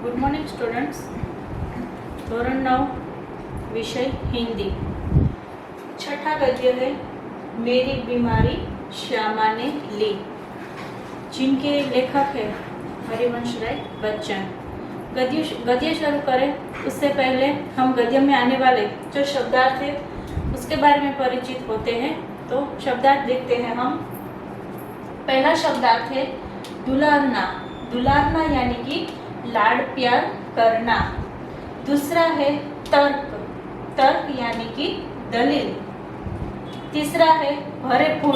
Good morning students. धोरण 9 विषय हिंदी। छठा गद्य है मेरी बीमारी श्यामा ने ली, जिनके लेखक है हरिवंश राय बच्चन। गद्य शुरू करें उससे पहले हम गद्य में आने वाले जो शब्दार्थ है उसके बारे में परिचित होते हैं। तो शब्दार्थ देखते हैं हम। पहला शब्दार्थ है दुलारना। दुलारना यानी कि लाड प्यार करना। दूसरा है तर्क। तर्क यानी कि दलील। तीसरा है भरे फुट।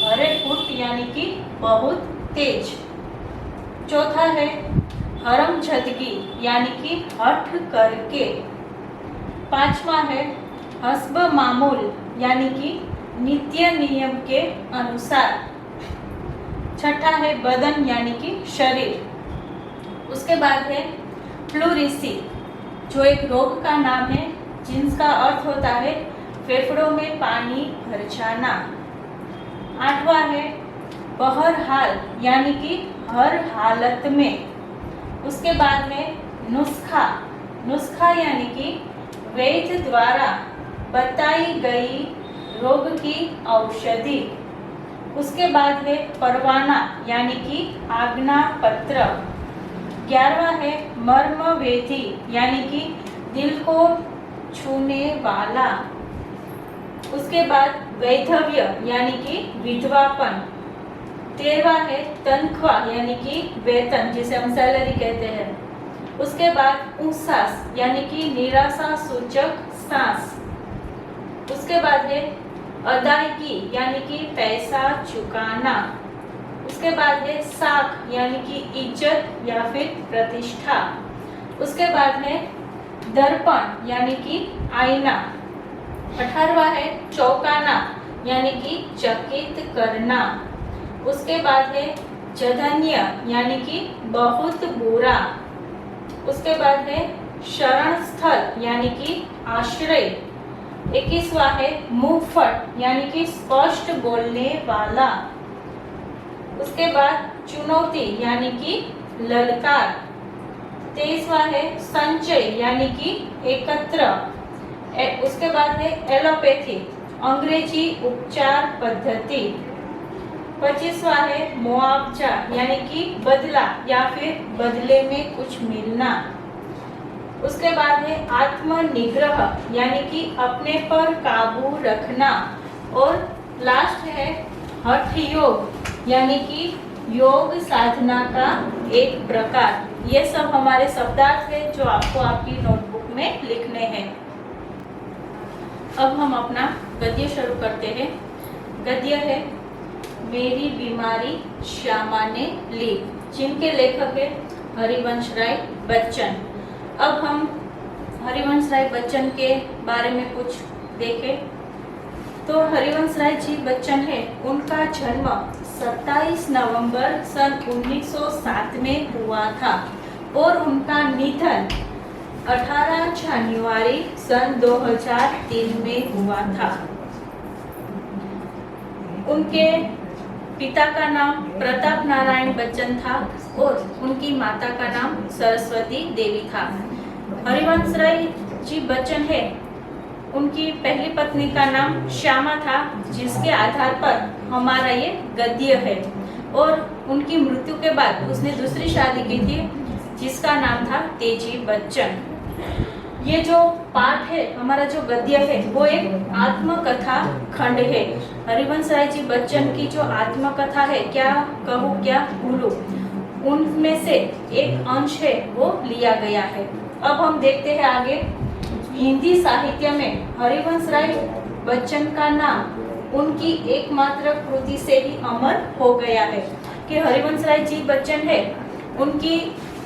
भरे फुट यानी कि बहुत तेज। चौथा है हरमझदगी यानी कि हठ करके। पांचवा है हस्ब मामूल यानी कि नित्य नियम के अनुसार। छठा है बदन यानी कि शरीर। उसके बाद है प्लूरिसी, जो एक रोग का नाम है जिसका अर्थ होता है फेफड़ों में पानी भर जाना। आठवां है बहरहाल यानी कि हर हालत में। उसके बाद है नुस्खा। नुस्खा यानी कि वैद्य द्वारा बताई गई रोग की औषधि। उसके बाद है परवाना यानी कि आज्ञा पत्र। 11वां है मर्म वेधी यानी कि दिल को छूने वाला। उसके बाद वैधव्य यानी कि विधवापन। 13वां है तनख्वाह यानी कि वेतन, जिसे हम सैलरी कहते हैं। उसके बाद उसास यानी कि निराशा सूचक सांस। उसके बाद है अदायगी यानी कि पैसा चुकाना। उसके बाद है साख यानी कि इज्जत या फिर प्रतिष्ठा। उसके बाद है दर्पण यानी कि आईना। 18वां है चौंकाना यानी कि चकित करना। उसके बाद है जघन्य यानी कि बहुत बुरा। उसके बाद है शरण स्थल यानी कि आश्रय। 21वां है मुंहफट यानी कि स्पष्ट बोलने वाला। उसके बाद चुनौती यानी कि ललकार। 23वां है संचय यानी कि एकत्र। उसके बाद है एलोपैथी, अंग्रेजी उपचार पद्धति। 25वां है मुआवजा यानी कि बदला या फिर बदले में कुछ मिलना। उसके बाद है आत्मनिग्रह यानी कि अपने पर काबू रखना। और लास्ट है हठ योग यानी कि योग साधना का एक प्रकार। ये सब हमारे शब्दार्थ है जो आपको आपकी नोटबुक में लिखने हैं। अब हम अपना गद्य शुरू करते हैं। गद्य है मेरी बीमारी श्यामा ने ली, जिनके लेखक है हरिवंश राय बच्चन। अब हम हरिवंश राय बच्चन के बारे में कुछ देखें तो हरिवंश राय जी बच्चन है, उनका जन्म 27 नवंबर सन 1907 में हुआ था और उनका निधन 18 जनवरी सन 2003 में हुआ था। उनके पिता का नाम प्रताप नारायण बच्चन था और उनकी माता का नाम सरस्वती देवी था। हरिवंश राय जी बच्चन है, उनकी पहली पत्नी का नाम श्यामा था, जिसके आधार पर हमारा ये गद्य है। और उनकी मृत्यु के बाद उसने दूसरी शादी की थी जिसका नाम था तेजी बच्चन। ये जो पाठ है, हमारा जो गद्य है, वो एक आत्मकथा खंड है। हरिवंश राय जी बच्चन की जो आत्मकथा है, क्या कहूँ क्या भूलूं, उनमें से एक अंश है वो लिया गया है। अब हम देखते हैं आगे। हिंदी साहित्य में हरिवंश राय बच्चन का नाम उनकी एकमात्र कृति से ही अमर हो गया है कि हरिवंश राय जी बच्चन है, उनकी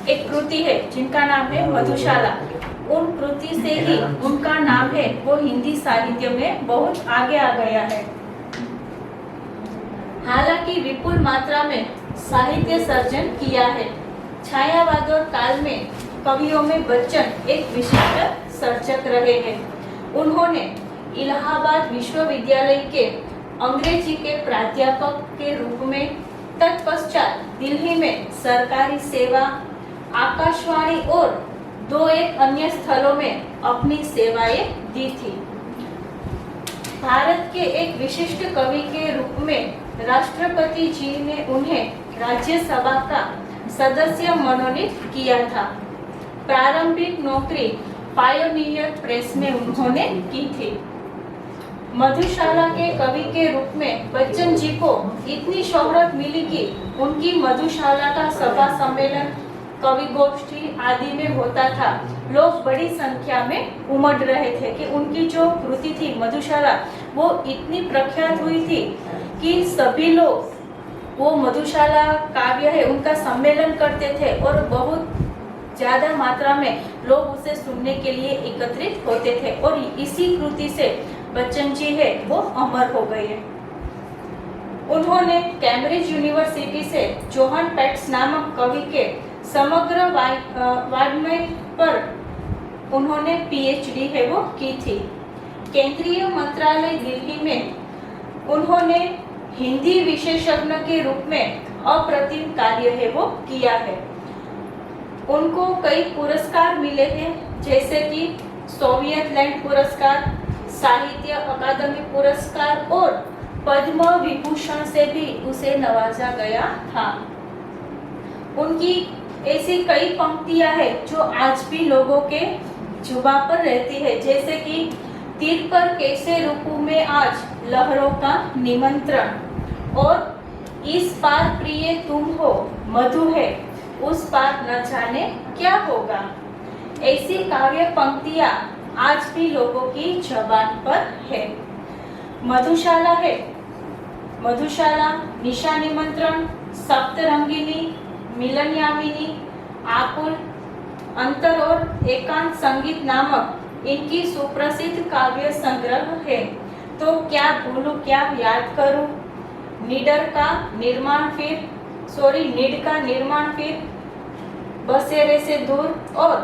एक कृति है जिनका नाम है मधुशाला। उन कृति से ही उनका नाम है वो हिंदी साहित्य में बहुत आगे आ गया है। हालांकि विपुल मात्रा में साहित्य सर्जन किया है। छायावादों काल में कवियों में बच्चन एक विशिष्ट सर्जक रहे हैं। उन्होंने इलाहाबाद विश्वविद्यालय के अंग्रेजी के प्राध्यापक के रूप में, तत्पश्चात दिल्ली में सरकारी सेवा, आकाशवाणी और 2-1 अन्य स्थलों में अपनी सेवाएं दी थी। भारत के एक विशिष्ट कवि के रूप में राष्ट्रपति जी ने उन्हें राज्यसभा का सदस्य मनोनीत किया था। प्रारंभिक नौकरी पायोनियर प्रेस में उन्होंने की थी। मधुशाला के कवि के रूप में बच्चन जी को इतनी शोहरत मिली कि उनकी मधुशाला का सभा सम्मेलन, कवि गोष्ठी आदि में होता था। लोग बड़ी संख्या में उमड़ रहे थे कि उनकी जो कृति थी मधुशाला, वो इतनी प्रख्यात हुई थी कि सभी लोग वो मधुशाला काव्य है उनका सम्मेलन करते थे और बहुत ज्यादा मात्रा में लोग उसे सुनने के लिए एकत्रित होते थे। और इसी कृति से बच्चन जी है वो अमर हो गए। उन्होंने कैम्ब्रिज यूनिवर्सिटी से जोहन पेट्स नामक कवि के समग्र वाङ्मय पर उन्होंने पीएचडी है वो की थी। केंद्रीय मंत्रालय दिल्ली में उन्होंने हिंदी विशेषज्ञ के रूप में अप्रतिम कार्य है वो किया है। उनको कई पुरस्कार मिले हैं, जैसे कि सोवियत लैंड पुरस्कार, साहित्य अकादमी पुरस्कार और पद्म विभूषण से भी उसे नवाजा गया था। उनकी ऐसी कई पंक्तियां हैं जो आज भी लोगों के जुबान पर रहती है, जैसे कि तीर पर कैसे रुकूं में आज लहरों का निमंत्रण, और इस पार प्रिय तुम हो मधु है उस पार न जाने क्या होगा। ऐसी काव्य पंक्तियां आज भी लोगों की जबान पर है। मधुशाला है, मधुशाला, निशा निमंत्रण, सप्तरंगिनी, मिलन यामिनी, आकुल, अंतर और एकांत संगीत नामक इनकी सुप्रसिद्ध काव्य संग्रह है। तो क्या भूलूं क्या याद करूं, नीड का निर्माण फिर, बसेरे से दूर और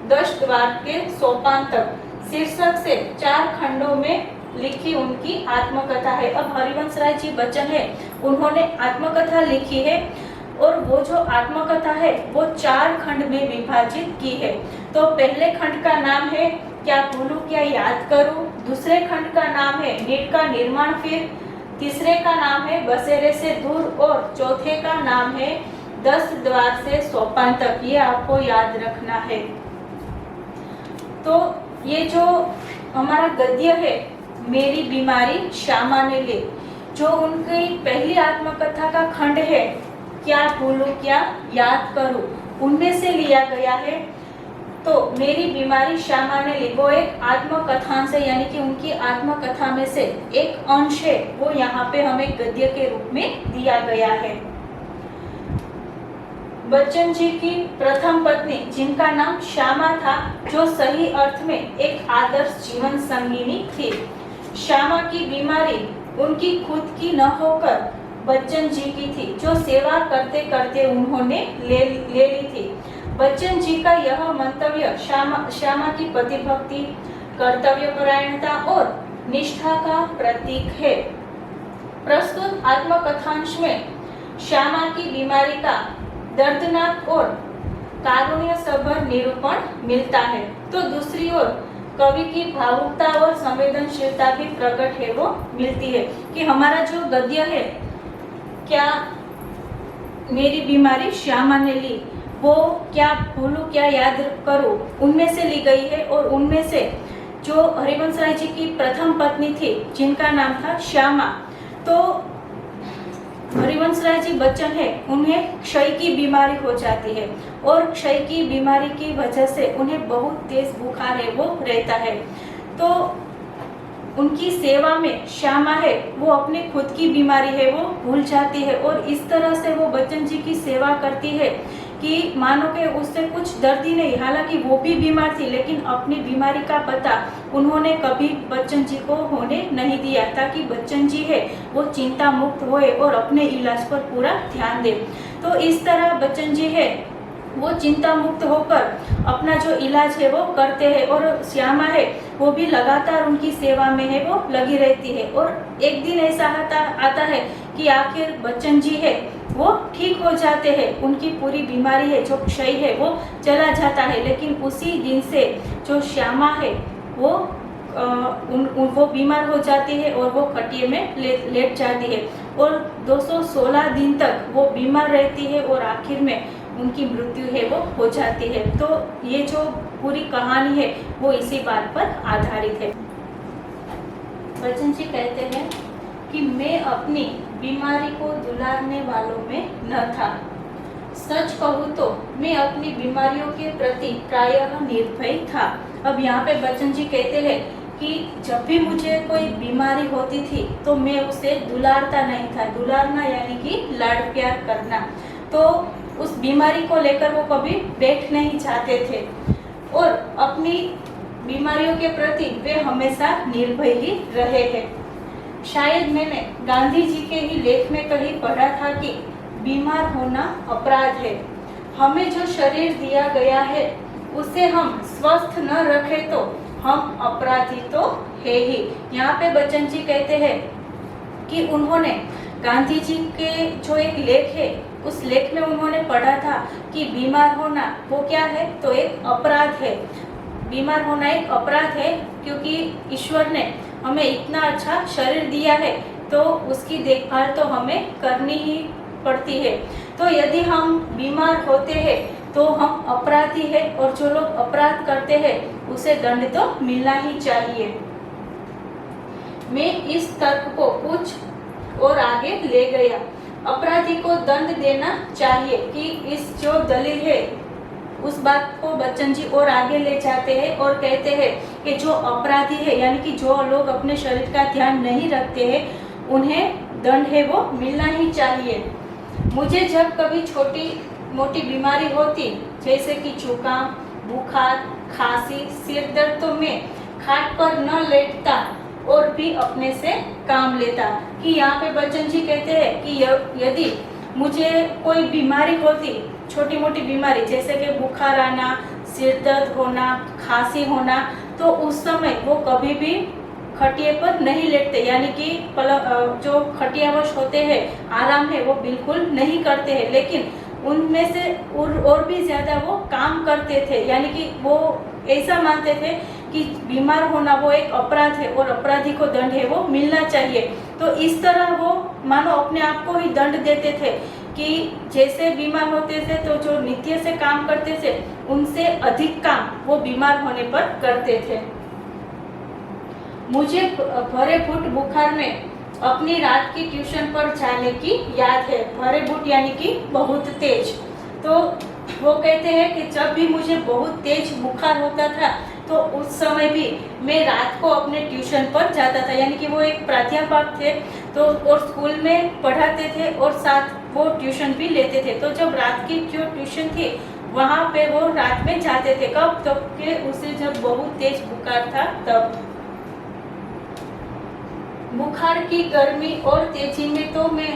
10 द्वार के सोपान तक शीर्षक से 4 खंडों में लिखी उनकी आत्मकथा है। अब हरिवंश राय जी बच्चन है, उन्होंने आत्मकथा लिखी है और वो जो आत्मकथा है वो 4 खंड में विभाजित की है। तो पहले खंड का नाम है क्या भूलूं क्या याद करूं, दूसरे खंड का नाम है नीड का निर्माण फिर, तीसरे का नाम है बसेरे से दूर और चौथे का नाम है 10 द्वार से सोपान तक। ये आपको याद रखना है। तो ये जो हमारा गद्य है मेरी बीमारी श्यामा ने ली, जो उनकी पहली आत्मकथा का खंड है क्या भूलूं क्या याद करूं, उनमें से लिया गया है। तो मेरी बीमारी श्यामा ने ली वो एक आत्मकथांश है, यानी कि उनकी आत्मकथा में से एक अंश है, वो यहाँ पे हमें गद्य के रूप में दिया गया है। बच्चन जी की प्रथम पत्नी जिनका नाम श्यामा था, जो सही अर्थ में एक आदर्श जीवन संगिनी थी। श्यामा की बीमारी उनकी खुद की न होकर बच्चन जी की थी, जो सेवा करते करते उन्होंने ले ली थी। बच्चन जी का यह मंतव्य श्यामा की पतिभक्ति, कर्तव्यपरायणता और निष्ठा का प्रतीक है। प्रस्तुत आत्मकथांश में श्यामा की बीमारी का दर्दनाक और कारुण्य सभर निरूपण मिलता है, तो दूसरी ओर कवि की भावुकता और संवेदनशीलता भी प्रकट है वो मिलती है कि हमारा जो गद्य है क्या मेरी बीमारी श्यामा ने ली, वो क्या भूलूं क्या याद करूं, उनमें से ली गई है। और उनमें से जो हरिवंश राय जी की प्रथम पत्नी थी जिनका नाम था श्यामा, तो हरिवंश राय जी बच्चन है, उन्हें क्षय की बीमारी हो जाती है और क्षय की बीमारी की वजह से उन्हें बहुत तेज बुखार है वो रहता है। तो उनकी सेवा में श्यामा है वो अपनी खुद की बीमारी है वो भूल जाती है और इस तरह से वो बच्चन जी की सेवा करती है कि मानो कि उससे कुछ दर्द ही नहीं। हालांकि वो भी बीमार थी, लेकिन अपनी बीमारी का पता उन्होंने कभी बच्चन जी को होने नहीं दिया, ताकि बच्चन जी है वो चिंता मुक्त होए और अपने इलाज पर पूरा ध्यान दे। तो इस तरह बच्चन जी है वो चिंता मुक्त होकर अपना जो इलाज है वो करते हैं और श्यामा है वो भी लगातार उनकी सेवा में है वो लगी रहती है। और एक दिन ऐसा आता है कि आखिर बच्चन जी है वो ठीक हो जाते हैं, उनकी पूरी बीमारी है जो क्षय है वो चला जाता है। लेकिन उसी दिन से जो श्यामा है वो वो बीमार हो जाती है और वो खटिये में लेट जाती है और 216 दिन तक वो बीमार रहती है और आखिर में उनकी मृत्यु है वो हो जाती है। तो ये जो पूरी कहानी है वो इसी बात पर आधारित है। बच्चन जी कहते हैं कि मैं अपनी बीमारी को दुलारने वालों में न था। सच कहूँ तो मैं अपनी बीमारियों के प्रति प्रायः निर्भय था। अब यहाँ पे बच्चन जी कहते हैं कि जब भी मुझे कोई बीमारी होती थी तो मैं उसे दुलारता नहीं था। दुलारना यानी कि लाड़ प्यार करना। तो उस बीमारी को लेकर वो कभी बैठ नहीं जाते थे और अपनी बीमारियों के प्रति वे हमेशा निर्भय ही रहे हैं। शायद मैंने गांधी जी के ही लेख में कहीं पढ़ा था कि बीमार होना अपराध है। हमें जो शरीर दिया गया है उसे हम स्वस्थ न रखें तो हम अपराधी तो है ही। यहाँ पे बच्चन जी कहते हैं कि उन्होंने गांधी जी के जो एक लेख है उस लेख में उन्होंने पढ़ा था कि बीमार होना वो क्या है, तो एक अपराध है। बीमार होना एक अपराध है क्योंकि ईश्वर ने हमें इतना अच्छा शरीर दिया है तो उसकी देखभाल तो हमें करनी ही पड़ती है। तो यदि हम बीमार होते हैं तो हम अपराधी है और जो लोग अपराध करते हैं उसे दंड तो मिलना ही चाहिए। मैं इस तर्क को कुछ और आगे ले गया। अपराधी को दंड देना चाहिए कि इस जो दलील है उस बात को बच्चन जी और आगे ले जाते हैं और कहते हैं कि जो अपराधी है यानी कि जो लोग अपने शरीर का ध्यान नहीं रखते हैं उन्हें दंड है वो मिलना ही चाहिए। मुझे जब कभी छोटी मोटी बीमारी होती जैसे कि जुकाम, बुखार, खांसी, सिर दर्द तो मैं खाट पर न लेटता और भी अपने से काम लेता। कि यहाँ पे बच्चन जी कहते हैं कि यदि मुझे कोई बीमारी होती, छोटी मोटी बीमारी जैसे कि बुखार आना, सिर दर्द होना, खांसी होना, तो उस समय वो कभी भी खटिये पर नहीं लेटते यानी कि जो खटियावश होते हैं आराम है वो बिल्कुल नहीं करते हैं। लेकिन उनमें से और भी ज्यादा वो काम करते थे यानी कि वो ऐसा मानते थे कि बीमार होना वो एक अपराध है और अपराधी को दंड है वो मिलना चाहिए। तो इस तरह वो मानो अपने आप को ही दंड देते थे कि जैसे बीमार होते थे तो जो नित्य से काम करते थे उनसे अधिक काम वो बीमार होने पर करते थे। मुझे भरे फुट बुखार में अपनी रात की ट्यूशन पर जाने की याद है। भरे फुट यानी कि बहुत तेज। तो वो कहते हैं कि जब भी मुझे बहुत तेज बुखार होता था तो उस समय भी मैं रात को अपने ट्यूशन पर जाता था यानी कि वो एक प्राध्यापक थे तो और स्कूल में पढ़ाते थे और साथ वो ट्यूशन भी लेते थे। तो जब रात की जो ट्यूशन थी वहाँ पे वो रात में जाते थे। कब? तब के उसे जब बहुत तेज बुखार था तब। बुखार की गर्मी और तेजी में तो मैं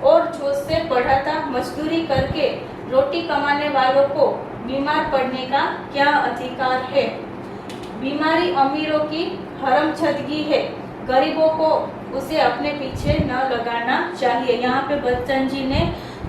और जोश से पढ़ा था। मजदूरी करके रोटी कमाने वालों को बीमार पड़ने का क्या अधिकार है। बीमारी अमीरों की हरमजदगी है, गरीबों को उसे अपने पीछे न लगाना चाहिए। यहाँ पे बच्चन जी ने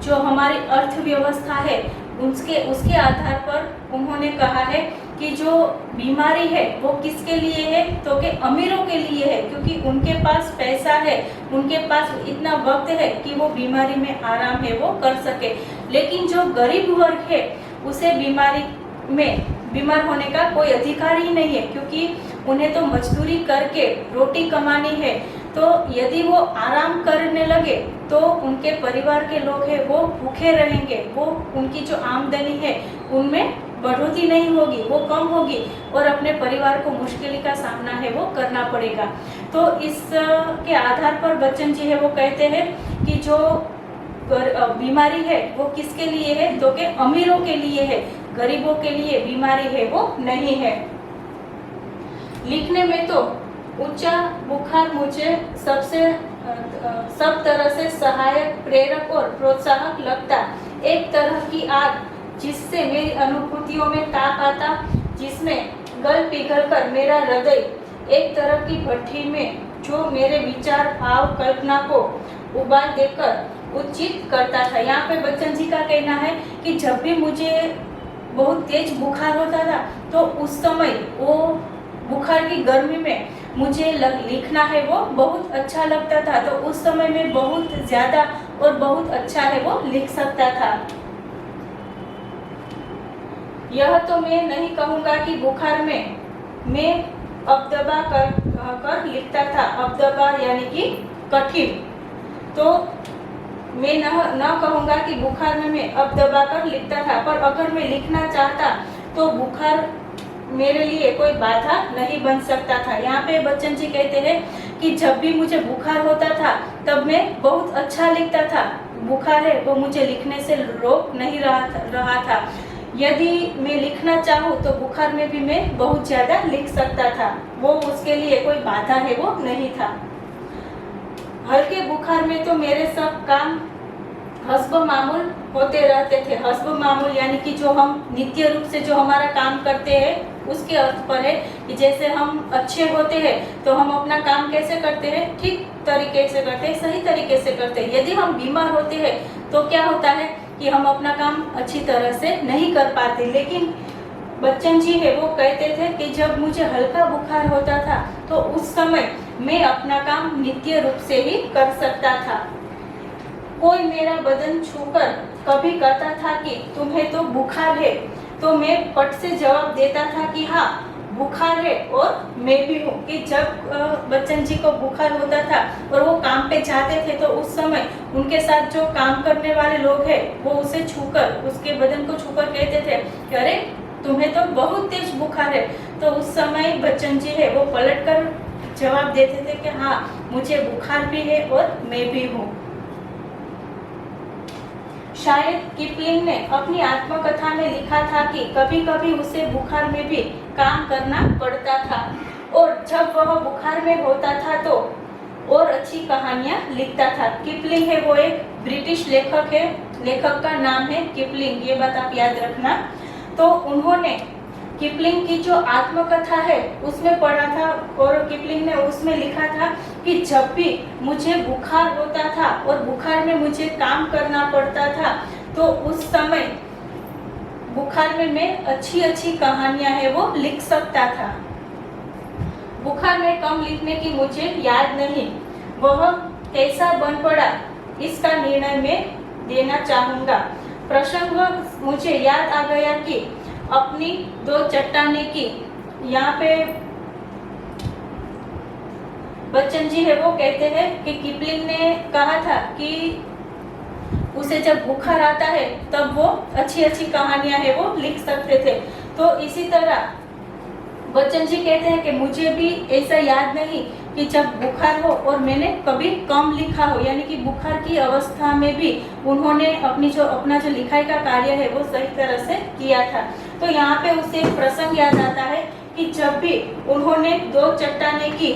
जो हमारी अर्थव्यवस्था है उसके आधार पर उन्होंने कहा है कि जो बीमारी है वो किसके लिए है, तो कि अमीरों के लिए है क्योंकि उनके पास पैसा है, उनके पास इतना वक्त है कि वो बीमारी में आराम है वो कर सके। लेकिन जो गरीब वर्ग है उसे बीमारी में बीमार होने का कोई अधिकार ही नहीं है क्योंकि उन्हें तो मजदूरी करके रोटी कमानी है। तो यदि वो आराम करने लगे तो उनके परिवार के लोग हैं वो भूखे रहेंगे, वो उनकी जो आमदनी है उनमें बढ़ोतरी नहीं होगी, वो कम होगी और अपने परिवार को मुश्किल का सामना है वो करना पड़ेगा। तो इसके आधार पर बच्चन जी है वो कहते हैं कि जो बीमारी है वो किसके लिए है, तो कि अमीरों के लिए है, गरीबों के लिए बीमारी है वो नहीं है। लिखने में तो ऊंचा बुखार मुझे सब तरह से सहायक, प्रेरक और प्रोत्साहक लगता। एक तरह की आग जिससे मेरी अनुभूतियों में ताप आता, जिसमें गल पिघल कर मेरा हृदय एक तरह की भट्टी में जो मेरे विचार, भाव, कल्पना को उबाल देकर उचित करता था। यहाँ पे बच्चन जी का कहना है कि जब भी मुझे बहुत तेज बुखार होता था तो उस समय वो बुखार की गर्मी में मुझे लिखना है वो बहुत अच्छा लगता था। तो उस समय में बहुत ज्यादा और बहुत अच्छा है वो लिख सकता था। यह तो मैं नहीं कहूँगा कि बुखार में मैं अबदबा कर लिखता था। अबदबा यानी कि कठिन। तो मैं न कहूँगा कि बुखार में मैं अबदबा कर लिखता था, पर अगर मैं लिखना चाहता तो बुखार मेरे लिए कोई बाधा नहीं बन सकता था। यहाँ पे बच्चन जी कहते हैं कि जब भी मुझे बुखार होता था तब मैं बहुत अच्छा लिखता था। बुखार है वो मुझे लिखने से रोक नहीं रहा था। यदि मैं लिखना चाहूँ तो बुखार में भी मैं बहुत ज्यादा लिख सकता था, वो उसके लिए कोई बाधा है वो नहीं था। हल्के बुखार में तो मेरे सब काम हस्ब मामूल होते रहते थे। हस्ब मामूल यानी कि जो हम नित्य रूप से जो हमारा काम करते हैं उसके अर्थ पर है कि जैसे हम अच्छे होते हैं तो हम अपना काम कैसे करते हैं, ठीक तरीके से करते हैं, सही तरीके से करते हैं। यदि हम बीमार होते हैं तो क्या होता है कि हम अपना काम अच्छी तरह से नहीं कर पाते। लेकिन बच्चन जी है वो कहते थे कि जब मुझे हल्का बुखार होता था तो उस समय मैं अपना काम नित्य रूप से ही कर सकता था। कोई मेरा बदन छूकर कभी कहता था कि तुम्हें तो बुखार है, तो मैं पट से जवाब देता था कि हाँ बुखार है और मैं भी हूँ। कि जब बच्चन जी को बुखार होता था और वो काम पे जाते थे तो उस समय उनके साथ जो काम करने वाले लोग हैं वो उसे छूकर, उसके बदन को छूकर कहते थे कि अरे तुम्हें तो बहुत तेज बुखार है। तो उस समय बच्चन जी है वो पलट कर जवाब देते थे कि हाँ मुझे बुखार भी है और मैं भी हूँ। शायद किपलिंग ने अपनी आत्मकथा में लिखा था कि कभी कभी उसे बुखार में भी काम करना पड़ता था और जब वह बुखार में होता था तो और अच्छी कहानियां लिखता था। किपलिंग है वो एक ब्रिटिश लेखक है, लेखक का नाम है किपलिंग, ये बात आप याद रखना। तो उन्होंने किपलिंग की जो आत्मकथा है उसमें पढ़ा था और किपलिंग ने उसमें लिखा था कि जब भी मुझे बुखार होता था और बुखार में मुझे काम करना पड़ता था तो उस समय बुखार में मैं अच्छी अच्छी कहानियां है वो लिख सकता था। बुखार में कम लिखने की मुझे याद नहीं, वह कैसा बन पड़ा इसका निर्णय मैं देना चाहूँगा। प्रसंग मुझे याद आ गया कि अपनी दो चट्टाने की। यहाँ पे बच्चन जी है वो कहते हैं कि किपलिंग ने कहा था कि उसे जब बुखार आता है तब वो अच्छी अच्छी कहानियां है वो लिख सकते थे। तो इसी तरह बच्चन जी कहते हैं कि मुझे भी ऐसा याद नहीं कि जब बुखार हो और मैंने कभी कम लिखा हो, यानी कि बुखार की अवस्था में भी उन्होंने अपना जो लिखाई का कार्य है वो सही तरह से किया था। तो यहाँ पे उसे एक प्रसंग याद आता है कि जब भी उन्होंने दो चट्टाने की